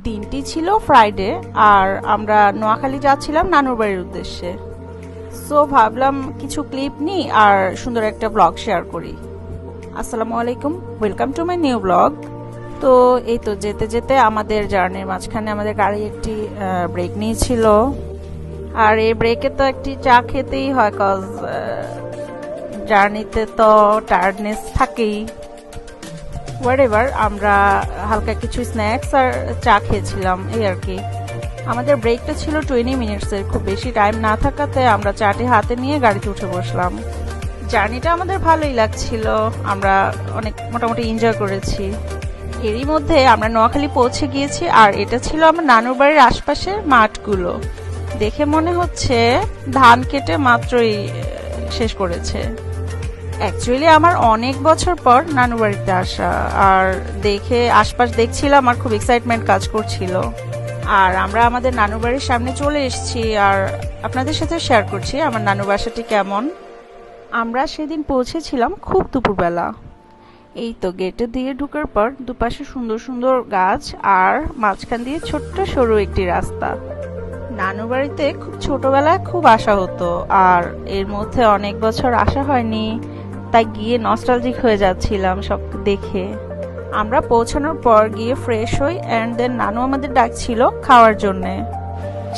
দিনটি ছিল ফ্রাইডে আর আমরা নোয়াখালী যাচ্ছিলাম নানুর বাড়ির উদ্দেশ্যে। সো ভাবলাম কিছু ক্লিপ নিই আর সুন্দর একটা ব্লগ শেয়ার করি। আসসালামু আলাইকুম, welcome to my new blog. তো এই তো যেতে যেতে আমাদের জার্নির মাঝখানে আমাদের গাড়ি একটি ব্রেক নিয়েছিল, আর এই ব্রেকে তো একটি চা খেতেই হয়, কজ জার্নিতে তো টায়ার্ডনেস থাকেই। হোয়াটএভার, আমরা হালকা কিছু স্ন্যাক্স আর চা খেয়েছিলাম এই আর কি। আমাদের ব্রেকটা ছিল 20 মিনিটসের, খুব বেশি টাইম না থাকাতে আমরা চাটি হাতে নিয়ে গাড়িতে উঠে বসলাম। জার্নিটা আমাদের ভালোই লাগছিল, আমরা অনেক মোটামুটি এনজয় করেছি। এরই মধ্যে আমরা নোয়াখালী পৌঁছে গিয়েছি, আর এটা ছিল আমার নানুর বাড়ির আশপাশের মাঠগুলো। দেখে মনে হচ্ছে ধান কেটে মাত্রই শেষ করেছে। অ্যাকচুয়ালি আমার অনেক বছর পর নানু বাড়িতে আসা, আর দেখে আশপাশ দেখছিলাম, আমার খুব এক্সাইটমেন্ট কাজ করছিল। আর আমরা আমাদের নানু বাড়ির সামনে চলে এসেছি, আর আপনাদের সাথে শেয়ার করছি আমার নানু বাসাটি কেমন। আমরা সেদিন পৌঁছেছিলাম খুব দুপুরবেলা। এই তো গেটে দিয়ে ঢুকার পর দুপাশে সুন্দর সুন্দর গাছ, আর মাঝখান দিয়ে ছোট্ট সরু একটি রাস্তা। নানু বাড়িতে খুব ছোটবেলায় খুব আসা হতো, আর এর মধ্যে অনেক বছর আসা হয়নি, তাই গিয়ে নস্টালজিক হয়ে যাচ্ছিলাম সব দেখে। আমরা পৌঁছানোর পর গিয়ে ফ্রেশ হই, অ্যান্ড দেন নানু আমাদের ডাকছিল খাওয়ার জন্যে।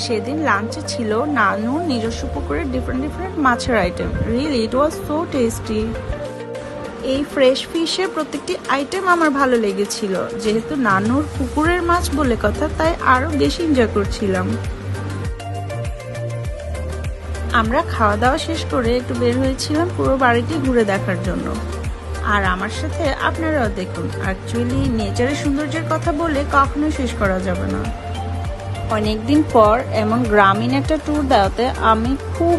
সেদিন লাঞ্চে ছিল নানুর নিজস্ব পুকুরের ডিফারেন্ট মাছের item. Really it was so tasty. এই ফ্রেশ ফিশের প্রত্যেকটি আইটেম আমার ভালো লেগেছিল, যেহেতু নানুর পুকুরের মাছ বলে কথা, তাই আরো বেশি এনজয় করছিলাম। আমরা খাওয়া দাওয়া শেষ করে একটু বের হয়েছিলাম পুরো বাড়িটি ঘুরে দেখার জন্য। আর আমার সাথে আপনারাও দেখুন। অ্যাকচুয়ালি নেচারের সৌন্দর্যের কথা বলে কখনোই শেষ করা যাবে না। অনেকদিন পর এমন গ্রামীণ একটা ট্যুর দেওয়াতে আমি খুব